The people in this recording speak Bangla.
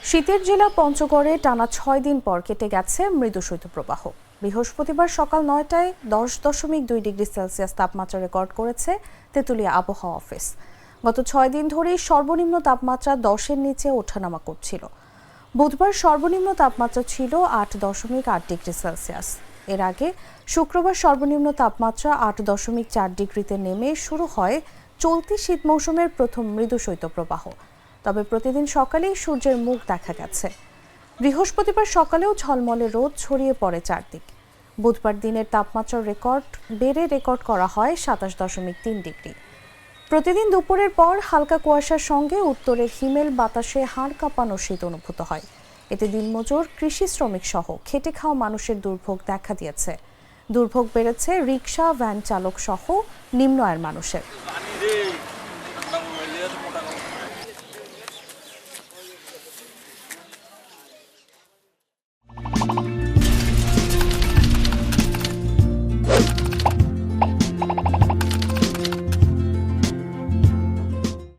শীতের জেলা পঞ্চগড়ে টানা ৬ দিন পর কেটে গেছে মৃদু শৈত্যপ্রবাহ। বৃহস্পতিবার সকাল ৯টায় 10.2 ডিগ্রি সেলসিয়াস তাপমাত্রা রেকর্ড করেছে তেঁতুলিয়া আবহাওয়া অফিস। গত ৬ দিন ধরেই সর্বনিম্ন তাপমাত্রা 10-এর নিচে ওঠানামা করছিল। বুধবার সর্বনিম্ন তাপমাত্রা ছিল 8.8 ডিগ্রি সেলসিয়াস। এর আগে শুক্রবার সর্বনিম্ন তাপমাত্রা 8.4 ডিগ্রিতে নেমে শুরু হয় চলতি শীত মৌসুমের প্রথম মৃদু শৈত্যপ্রবাহ। তবে প্রতিদিন সকালেই সূর্যের মুখ দেখা গেছে। বৃহস্পতিবার সকালেও ঝলমলে রোদ ছড়িয়ে পড়ে চারদিক। বুধবার দিনের তাপমাত্রা রেকর্ড করা হয় 27.3 ডিগ্রি। প্রতিদিন দুপুরের পর হালকা কুয়াশার সঙ্গে উত্তরের হিমেল বাতাসে হাড় কাঁপানো শীত অনুভূত হয়। এতে দিনমজুর, কৃষি শ্রমিক সহ খেটে খাওয়া মানুষের দুর্ভোগ দেখা দিয়েছে। দুর্ভোগ বেড়েছে রিকশা, ভ্যান চালক সহ নিম্ন আয়ের মানুষের।